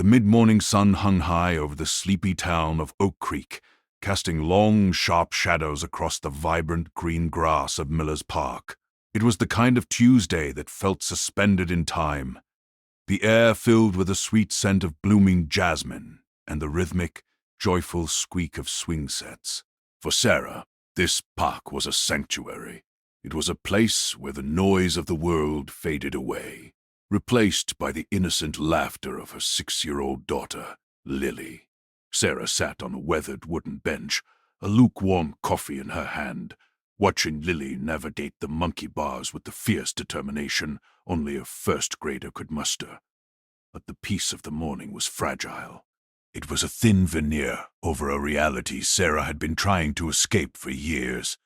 mid-morning sun hung high over the sleepy town of Oak Creek, casting long, sharp shadows across the vibrant green grass of Miller's Park. It was the kind of Tuesday that felt suspended in time, the air filled with a sweet scent of blooming jasmine and the rhythmic, joyful squeak of swing sets. For Sarah, this park was a sanctuary. It was a place where the noise of the world faded away, replaced by the innocent laughter of her 6-year-old daughter, Lily. Sarah sat on a weathered wooden bench, a lukewarm coffee in her hand, watching Lily navigate the monkey bars with the fierce determination only a first grader could muster. But the peace of the morning was fragile. It was a thin veneer over a reality Sarah had been trying to escape for years.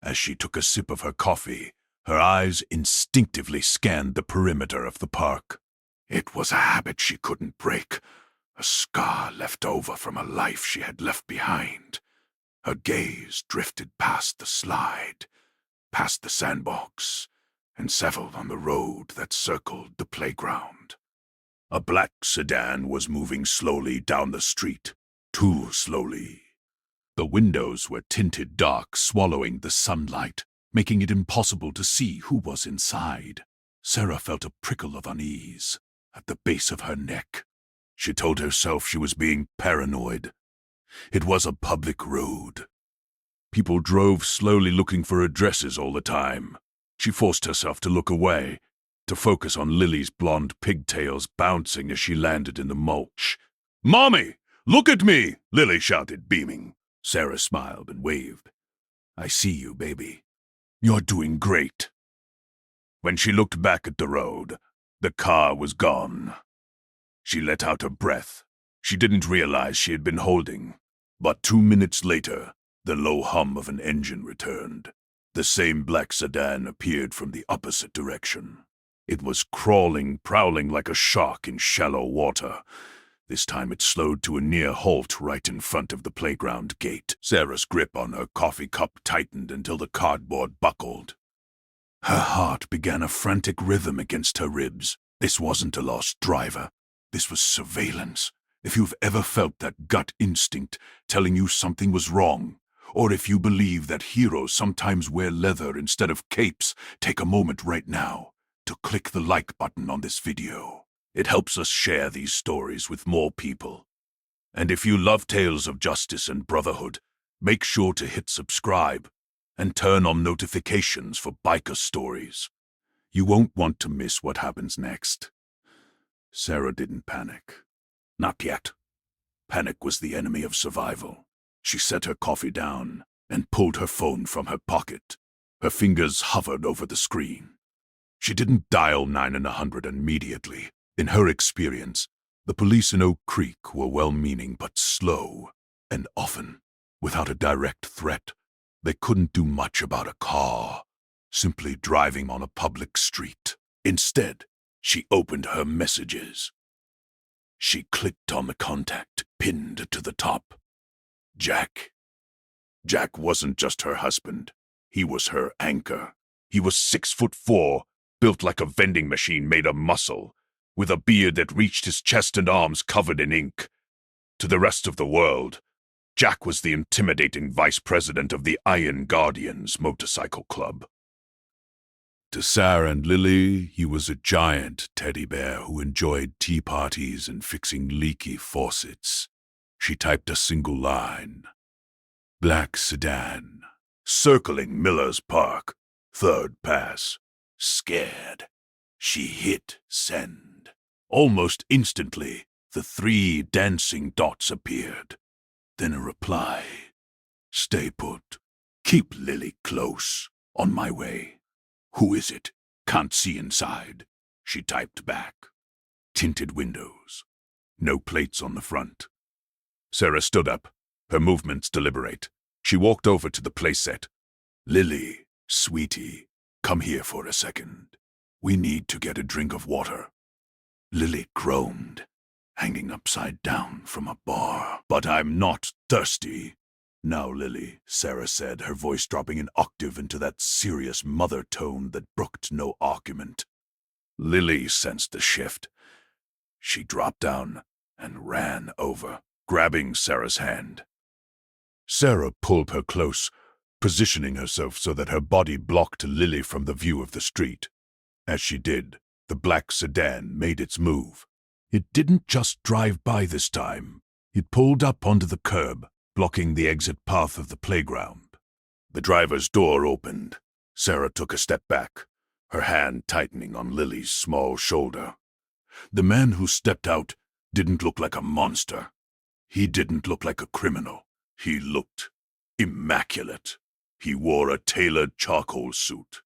As she took a sip of her coffee, her eyes instinctively scanned the perimeter of the park. It was a habit she couldn't break, a scar left over from a life she had left behind. Her gaze drifted past the slide, past the sandbox, and settled on the road that circled the playground. A black sedan was moving slowly down the street, too slowly. The windows were tinted dark, swallowing the sunlight, making it impossible to see who was inside. Sarah felt a prickle of unease at the base of her neck. She told herself she was being paranoid. It was a public road. People drove slowly looking for addresses all the time. She forced herself to look away, to focus on Lily's blonde pigtails bouncing as she landed in the mulch. "Mommy, look at me!" Lily shouted, beaming. Sarah smiled and waved. "I see you, baby. You're doing great." When she looked back at the road, the car was gone. She let out a breath. She didn't realize she had been holding. But 2 minutes later, the low hum of an engine returned. The same black sedan appeared from the opposite direction. It was crawling, prowling like a shark in shallow water. This time it slowed to a near halt right in front of the playground gate. Sarah's grip on her coffee cup tightened until the cardboard buckled. Her heart began a frantic rhythm against her ribs. This wasn't a lost driver. This was surveillance. If you've ever felt that gut instinct telling you something was wrong, or if you believe that heroes sometimes wear leather instead of capes, take a moment right now to click the like button on this video. It helps us share these stories with more people. And if you love tales of justice and brotherhood, make sure to hit subscribe and turn on notifications for biker stories. You won't want to miss what happens next. Sarah didn't panic. Not yet. Panic was the enemy of survival. She set her coffee down and pulled her phone from her pocket. Her fingers hovered over the screen. She didn't dial 900 immediately. In her experience, the police in Oak Creek were well-meaning but slow, and often, without a direct threat, they couldn't do much about a car, simply driving on a public street. Instead, she opened her messages. She clicked on the contact pinned to the top. Jack. Jack wasn't just her husband. He was her anchor. He was 6'4", built like a vending machine made of muscle, with a beard that reached his chest and arms covered in ink. To the rest of the world, Jack was the intimidating vice president of the Iron Guardians motorcycle club. To Sarah and Lily, he was a giant teddy bear who enjoyed tea parties and fixing leaky faucets. She typed a single line. Black sedan. Circling Miller's Park. Third pass. Scared. She hit send. Almost instantly, the 3 dancing dots appeared. Then a reply. Stay put. Keep Lily close. On my way. Who is it? Can't see inside. She typed back. Tinted windows. No plates on the front. Sarah stood up, her movements deliberate. She walked over to the playset. Lily, sweetie, come here for a second. We need to get a drink of water. Lily groaned, hanging upside down from a bar. But I'm not thirsty. Now, Lily, Sarah said, her voice dropping an octave into that serious mother tone that brooked no argument. Lily sensed the shift. She dropped down and ran over, grabbing Sarah's hand. Sarah pulled her close, positioning herself so that her body blocked Lily from the view of the street. As she did, the black sedan made its move. It didn't just drive by this time. It pulled up onto the curb, blocking the exit path of the playground. The driver's door opened. Sarah took a step back, her hand tightening on Lily's small shoulder. The man who stepped out didn't look like a monster. He didn't look like a criminal. He looked immaculate. He wore a tailored charcoal suit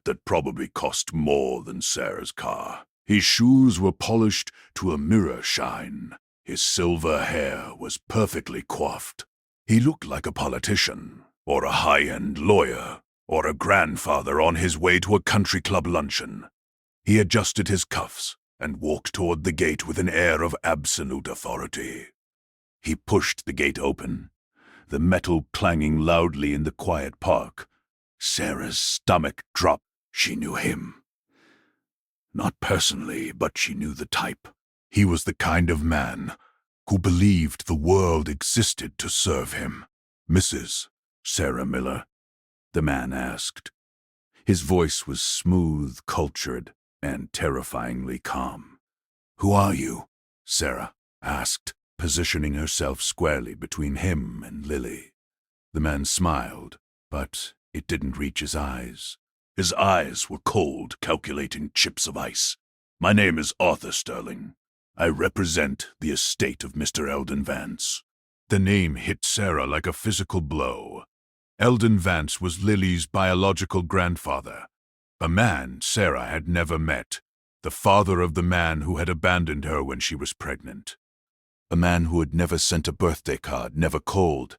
that probably cost more than Sarah's car. His shoes were polished to a mirror shine. His silver hair was perfectly coiffed. He looked like a politician, or a high-end lawyer, or a grandfather on his way to a country club luncheon. He adjusted his cuffs and walked toward the gate with an air of absolute authority. He pushed the gate open, the metal clanging loudly in the quiet park. Sarah's stomach dropped. She knew him. Not personally, but she knew the type. He was the kind of man who believed the world existed to serve him. "Mrs. Sarah Miller?" the man asked. His voice was smooth, cultured, and terrifyingly calm. "Who are you?" Sarah asked, positioning herself squarely between him and Lily. The man smiled, but it didn't reach his eyes. His eyes were cold, calculating chips of ice. "My name is Arthur Sterling. I represent the estate of Mr. Eldon Vance." The name hit Sarah like a physical blow. Eldon Vance was Lily's biological grandfather, a man Sarah had never met, the father of the man who had abandoned her when she was pregnant. A man who had never sent a birthday card, never called,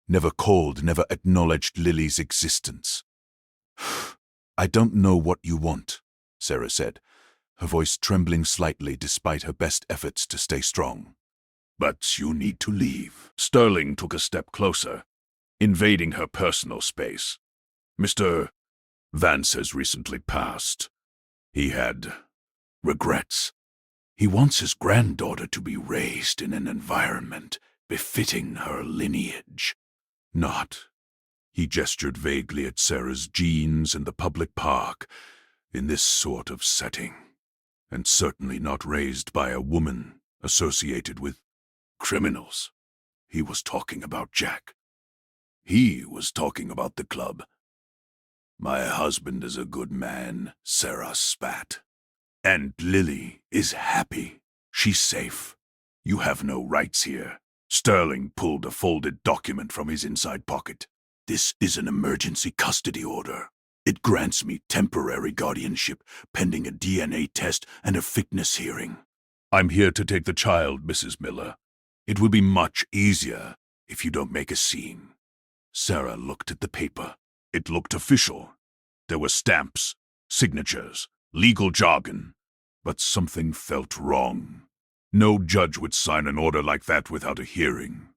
never acknowledged Lily's existence. "I don't know what you want," Sarah said, her voice trembling slightly despite her best efforts to stay strong. "But you need to leave." Sterling took a step closer, invading her personal space. "Mr. Vance has recently passed. He had regrets. He wants his granddaughter to be raised in an environment befitting her lineage. Not," he gestured vaguely at Sarah's jeans in the public park, "in this sort of setting. And certainly not raised by a woman associated with criminals." He was talking about Jack. He was talking about the club. "My husband is a good man," Sarah spat. "And Lily is happy. She's safe. You have no rights here." Sterling pulled a folded document from his inside pocket. "This is an emergency custody order. It grants me temporary guardianship pending a DNA test and a fitness hearing. I'm here to take the child, Mrs. Miller. It will be much easier if you don't make a scene." Sarah looked at the paper. It looked official. There were stamps, signatures, legal jargon, but something felt wrong. No judge would sign an order like that without a hearing.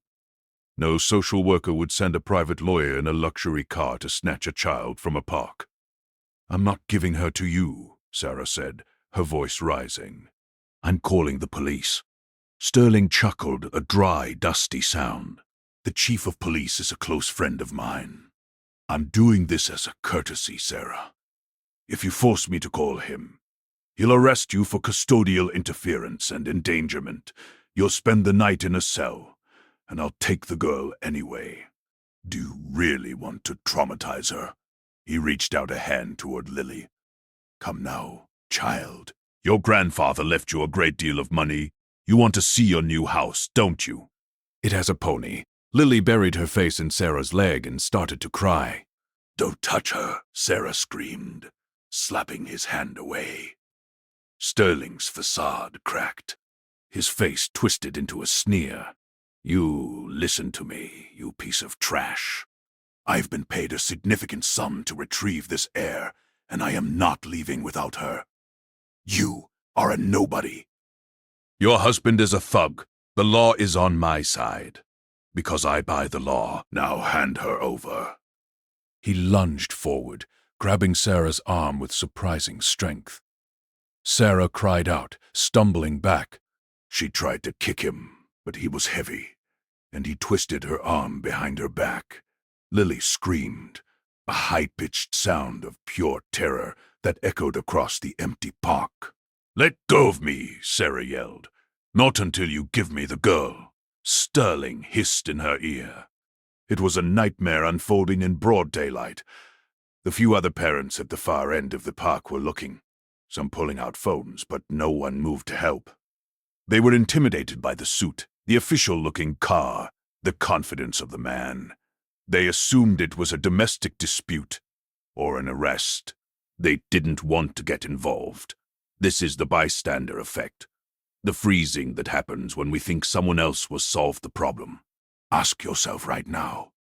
No social worker would send a private lawyer in a luxury car to snatch a child from a park. "I'm not giving her to you," Sarah said, her voice rising. "I'm calling the police." Sterling chuckled, a dry, dusty sound. "The chief of police is a close friend of mine. I'm doing this as a courtesy, Sarah. If you force me to call him, he'll arrest you for custodial interference and endangerment. You'll spend the night in a cell, and I'll take the girl anyway. Do you really want to traumatize her?" He reached out a hand toward Lily. "Come now, child. Your grandfather left you a great deal of money. You want to see your new house, don't you?" "It has a pony." Lily buried her face in Sarah's leg and started to cry. "Don't touch her," Sarah screamed, slapping his hand away. Sterling's facade cracked. His face twisted into a sneer. "You listen to me, you piece of trash. I've been paid a significant sum to retrieve this heir, and I am not leaving without her. You are a nobody. Your husband is a thug. The law is on my side. Because I buy the law. Now hand her over." He lunged forward, grabbing Sarah's arm with surprising strength. Sarah cried out, stumbling back. She tried to kick him, but he was heavy, and he twisted her arm behind her back. Lily screamed, a high-pitched sound of pure terror that echoed across the empty park. "Let go of me," Sarah yelled. "Not until you give me the girl." Sterling hissed in her ear. It was a nightmare unfolding in broad daylight. The few other parents at the far end of the park were looking, some pulling out phones, but no one moved to help. They were intimidated by the suit, the official-looking car, the confidence of the man. They assumed it was a domestic dispute or an arrest. They didn't want to get involved. This is the bystander effect, the freezing that happens when we think someone else will solve the problem. Ask yourself right now,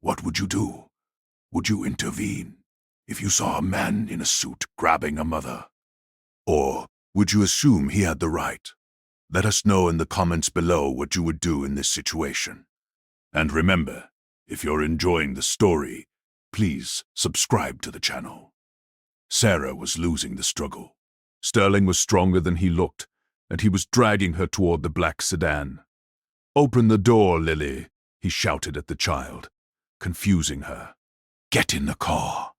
what would you do? Would you intervene if you saw a man in a suit grabbing a mother? Or would you assume he had the right? Let us know in the comments below what you would do in this situation. And remember, if you're enjoying the story, please subscribe to the channel. Sarah was losing the struggle. Sterling was stronger than he looked, and he was dragging her toward the black sedan. "Open the door, Lily," he shouted at the child, confusing her. "Get in the car."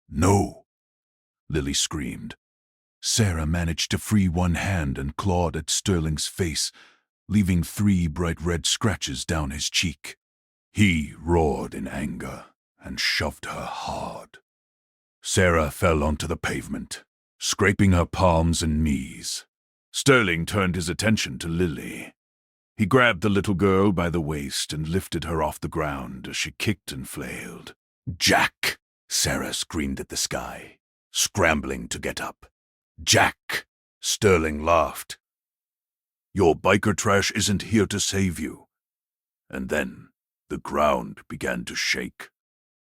"No," Lily screamed. Sarah managed to free one hand and clawed at Sterling's face, leaving 3 bright red scratches down his cheek. He roared in anger and shoved her hard. Sarah fell onto the pavement, scraping her palms and knees. Sterling turned his attention to Lily. He grabbed the little girl by the waist and lifted her off the ground as she kicked and flailed. "Jack!" Sarah screamed at the sky, scrambling to get up. "Jack!" Sterling laughed. "Your biker trash isn't here to save you." And then the ground began to shake.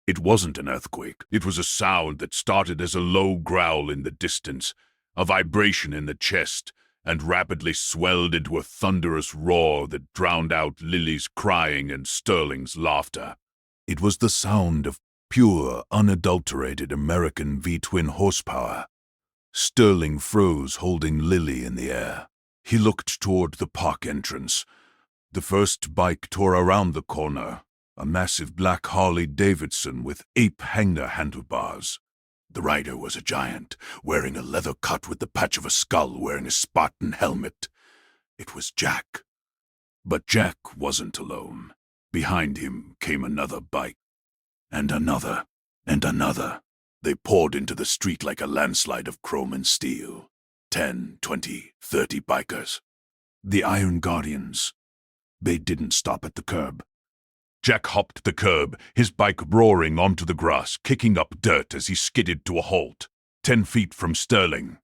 It wasn't an earthquake. It was a sound that started as a low growl in the distance, a vibration in the chest, and rapidly swelled into a thunderous roar that drowned out Lily's crying and Sterling's laughter. It was the sound of pure, unadulterated American V-twin horsepower. Sterling froze, holding Lily in the air. He looked toward the park entrance. The first bike tore around the corner, a massive black Harley-Davidson with ape-hanger handlebars. The rider was a giant, wearing a leather cut with the patch of a skull, wearing a Spartan helmet. It was Jack. But Jack wasn't alone. Behind him came another bike, and another, and another. They poured into the street like a landslide of chrome and steel. 10, 20, 30 bikers. The Iron Guardians. They didn't stop at the curb. Jack hopped the curb, his bike roaring onto the grass, kicking up dirt as he skidded to a halt, 10 feet from Sterling.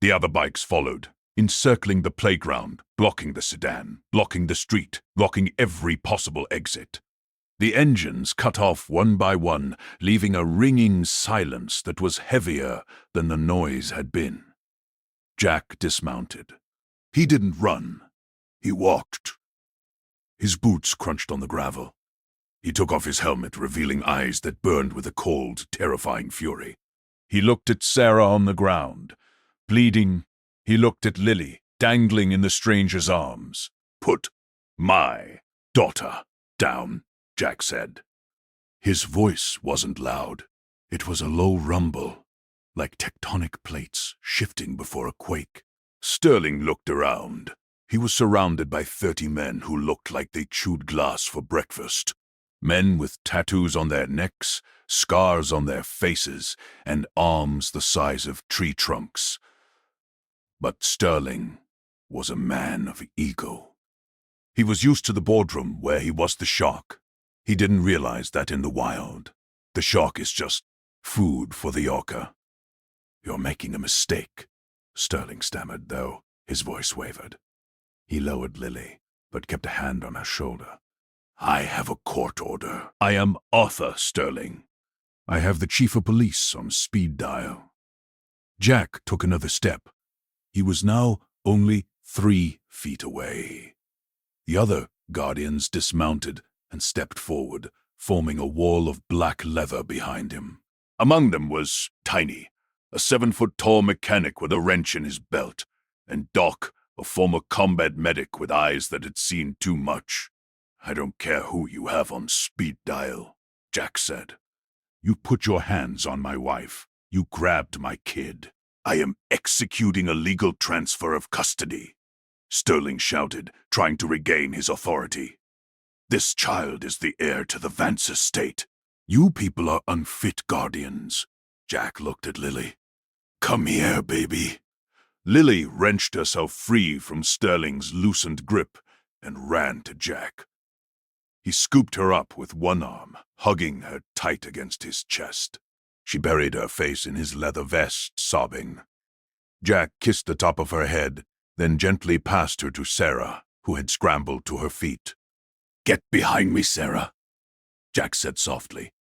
The other bikes followed, encircling the playground, blocking the sedan, blocking the street, blocking every possible exit. The engines cut off one by one, leaving a ringing silence that was heavier than the noise had been. Jack dismounted. He didn't run. He walked. His boots crunched on the gravel. He took off his helmet, revealing eyes that burned with a cold, terrifying fury. He looked at Sarah on the ground, bleeding. He looked at Lily, dangling in the stranger's arms. "Put my daughter down," Jack said. His voice wasn't loud. It was a low rumble, like tectonic plates shifting before a quake. Sterling looked around. He was surrounded by 30 men who looked like they chewed glass for breakfast. Men with tattoos on their necks, scars on their faces, and arms the size of tree trunks. But Sterling was a man of ego. He was used to the boardroom where he was the shark. He didn't realize that in the wild, the shark is just food for the orca. "You're making a mistake," Sterling stammered, though his voice wavered. He lowered Lily, but kept a hand on her shoulder. "I have a court order. I am Arthur Sterling. I have the chief of police on speed dial." Jack took another step. He was now only 3 feet away. The other guardians dismounted and stepped forward, forming a wall of black leather behind him. Among them was Tiny, a 7-foot-tall mechanic with a wrench in his belt, and Doc, a former combat medic with eyes that had seen too much. "I don't care who you have on speed dial," Jack said. "You put your hands on my wife. You grabbed my kid. I am executing a legal transfer of custody," Sterling shouted, trying to regain his authority. "This child is the heir to the Vance estate. You people are unfit guardians." Jack looked at Lily. "Come here, baby." Lily wrenched herself free from Sterling's loosened grip and ran to Jack. He scooped her up with one arm, hugging her tight against his chest. She buried her face in his leather vest, sobbing. Jack kissed the top of her head, then gently passed her to Sarah, who had scrambled to her feet. "Get behind me, Sarah," Jack said softly.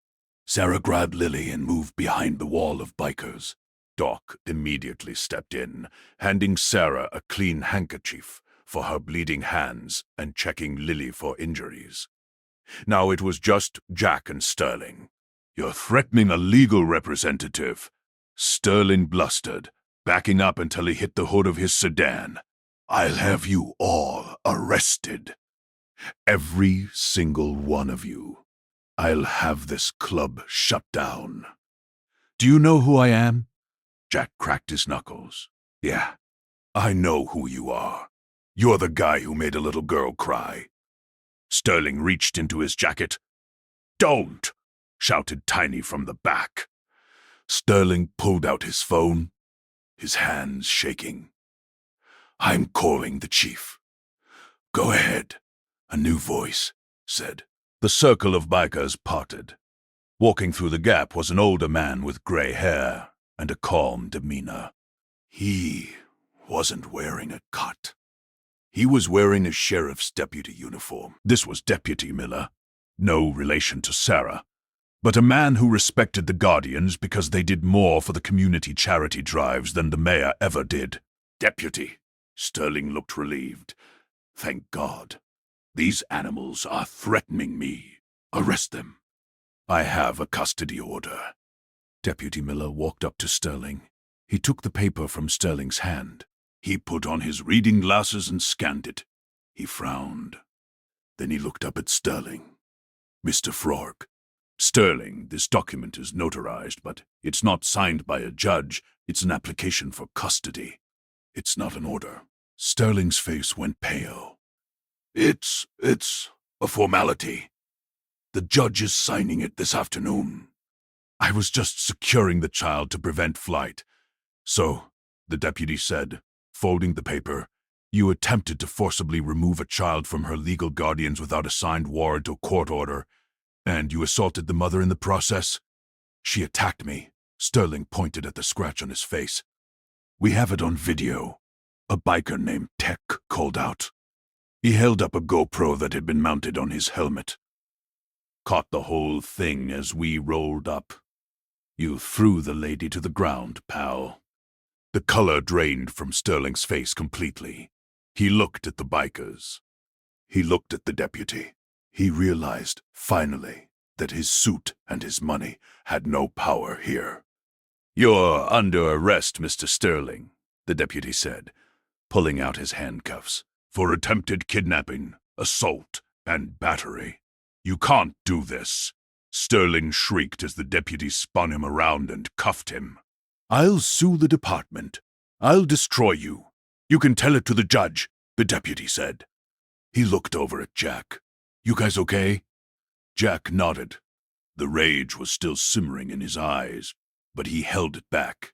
Sarah grabbed Lily and moved behind the wall of bikers. Doc immediately stepped in, handing Sarah a clean handkerchief for her bleeding hands and checking Lily for injuries. Now it was just Jack and Sterling. "You're threatening a legal representative," Sterling blustered, backing up until he hit the hood of his sedan. "I'll have you all arrested. Every single one of you. I'll have this club shut down." "Do you know who I am?" Jack cracked his knuckles. "Yeah, I know who you are. You're the guy who made a little girl cry." Sterling reached into his jacket. "Don't!" shouted Tiny from the back. Sterling pulled out his phone, his hands shaking. "I'm calling the chief." "Go ahead," a new voice said. The circle of bikers parted. Walking through the gap was an older man with gray hair and a calm demeanor. He wasn't wearing a cut. He was wearing a sheriff's deputy uniform. This was Deputy Miller, no relation to Sarah, but a man who respected the Guardians because they did more for the community charity drives than the mayor ever did. "Deputy," Sterling looked relieved. "Thank God. These animals are threatening me. Arrest them. I have a custody order." Deputy Miller walked up to Sterling. He took the paper from Sterling's hand. He put on his reading glasses and scanned it. He frowned. Then he looked up at Sterling. "Mr. Frog." "Sterling, this document is notarized, but it's not signed by a judge. It's an application for custody. It's not an order." Sterling's face went pale. It's a formality. The judge is signing it this afternoon." "I was just securing the child to prevent flight." "So," the deputy said, folding the paper, "you attempted to forcibly remove a child from her legal guardians without a signed warrant or court order, and you assaulted the mother in the process?" "She attacked me." Sterling pointed at the scratch on his face. "We have it on video." A biker named Tech called out. He held up a GoPro that had been mounted on his helmet. "Caught the whole thing as we rolled up. You threw the lady to the ground, pal." The color drained from Sterling's face completely. He looked at the bikers. He looked at the deputy. He realized, finally, that his suit and his money had no power here. "You're under arrest, Mr. Sterling," the deputy said, pulling out his handcuffs, "for attempted kidnapping, assault, and battery. You can't do this." Sterling shrieked as the deputy spun him around and cuffed him. "I'll sue the department. I'll destroy you. You can tell it to the judge," the deputy said. He looked over at Jack. "You guys okay?" Jack nodded. The rage was still simmering in his eyes, but he held it back.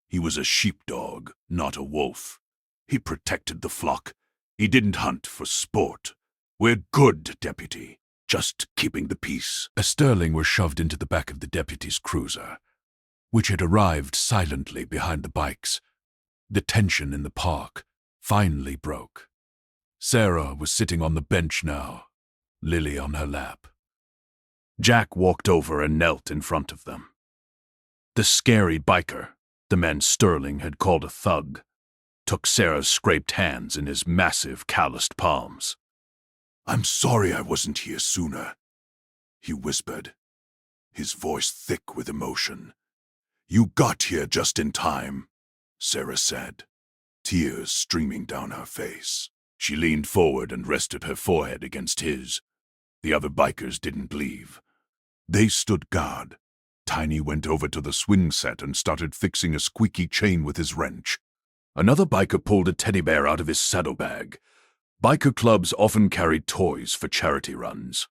He was a sheepdog, not a wolf. He protected the flock. He didn't hunt for sport. "We're good, deputy. Just keeping the peace." As Sterling was shoved into the back of the deputy's cruiser, which had arrived silently behind the bikes, the tension in the park finally broke. Sarah was sitting on the bench now, Lily on her lap. Jack walked over and knelt in front of them. The scary biker, the man Sterling had called a thug, took Sarah's scraped hands in his massive, calloused palms. "I'm sorry I wasn't here sooner," he whispered, his voice thick with emotion. "You got here just in time," Sarah said. tears streaming down her face. She leaned forward and rested her forehead against his. The other bikers didn't leave. They stood guard. Tiny went over to the swing set and started fixing a squeaky chain with his wrench. Another biker pulled a teddy bear out of his saddlebag. Biker clubs often carried toys for charity runs,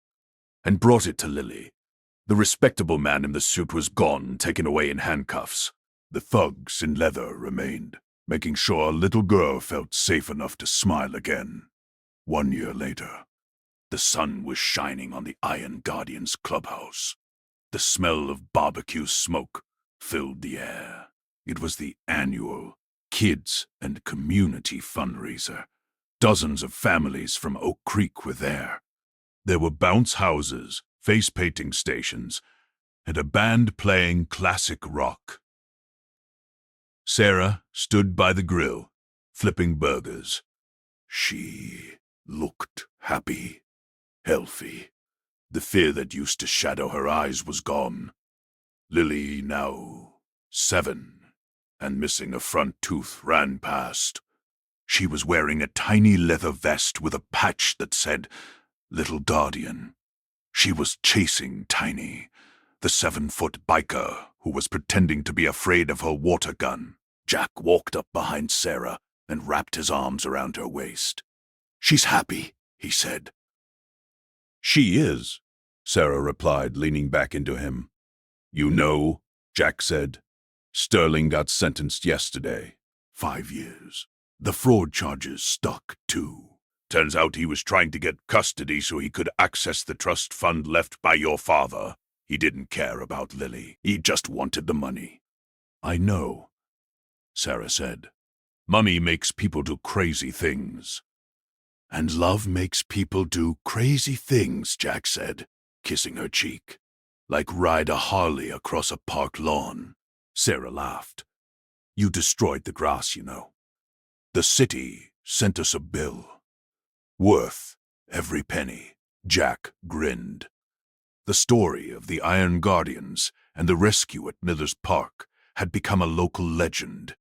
and brought it to Lily. The respectable man in the suit was gone, taken away in handcuffs. The thugs in leather remained, making sure a little girl felt safe enough to smile again. 1 year later, the sun was shining on the Iron Guardians clubhouse. The smell of barbecue smoke filled the air. It was the annual Kids and Community fundraiser. Dozens of families from Oak Creek were there. There were bounce houses, face painting stations, and a band playing classic rock. Sarah stood by the grill, flipping burgers. She looked happy, healthy. The fear that used to shadow her eyes was gone. Lily, now 7, and missing a front tooth, ran past. She was wearing a tiny leather vest with a patch that said, "Little Guardian." She was chasing Tiny, the 7-foot biker who was pretending to be afraid of her water gun. Jack walked up behind Sarah and wrapped his arms around her waist. "She's happy," he said. "She is," Sarah replied, leaning back into him. "You know," Jack said, "Sterling got sentenced yesterday. 5 years. The fraud charges stuck, too. Turns out he was trying to get custody so he could access the trust fund left by your father. He didn't care about Lily. He just wanted the money." "I know," Sarah said. "Money makes people do crazy things." "And love makes people do crazy things," Jack said, kissing her cheek. "Like ride a Harley across a park lawn." Sarah laughed. "You destroyed the grass, you know. The city sent us a bill. Worth every penny." Jack grinned. The story of the Iron Guardians and the rescue at Miller's Park had become a local legend.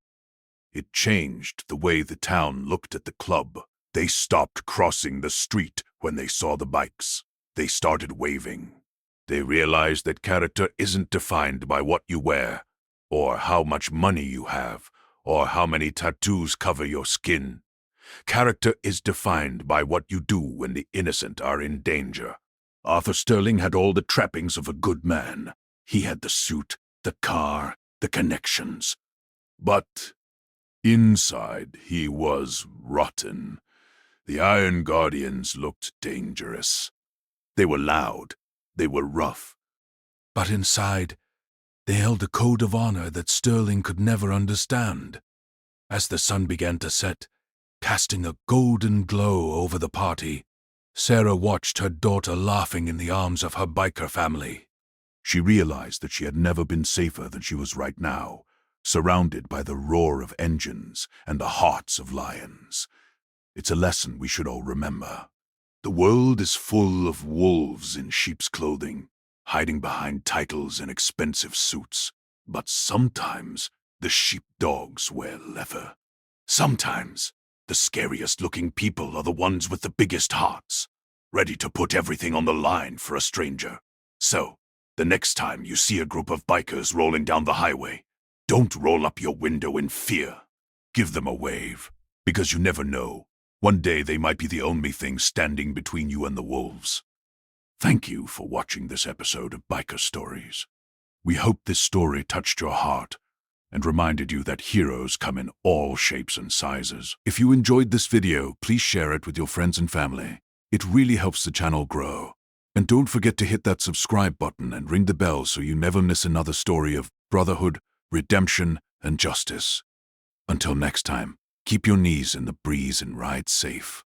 It changed the way the town looked at the club. They stopped crossing the street when they saw the bikes. They started waving. They realized that character isn't defined by what you wear, or how much money you have, or how many tattoos cover your skin. Character is defined by what you do when the innocent are in danger. Arthur Sterling had all the trappings of a good man. He had the suit, the car, the connections. But inside he was rotten. The Iron Guardians looked dangerous. They were loud. They were rough. But inside, they held a code of honor that Sterling could never understand. As the sun began to set, casting a golden glow over the party, Sarah watched her daughter laughing in the arms of her biker family. She realized that she had never been safer than she was right now, surrounded by the roar of engines and the hearts of lions. It's a lesson we should all remember. The world is full of wolves in sheep's clothing, hiding behind titles and expensive suits. But sometimes the sheepdogs wear leather. Sometimes the scariest-looking people are the ones with the biggest hearts, ready to put everything on the line for a stranger. So, the next time you see a group of bikers rolling down the highway, don't roll up your window in fear. Give them a wave, because you never know. One day they might be the only thing standing between you and the wolves. Thank you for watching this episode of Biker Stories. We hope this story touched your heart and reminded you that heroes come in all shapes and sizes. If you enjoyed this video, please share it with your friends and family. It really helps the channel grow. And don't forget to hit that subscribe button and ring the bell so you never miss another story of brotherhood, redemption, and justice. Until next time, keep your knees in the breeze and ride safe.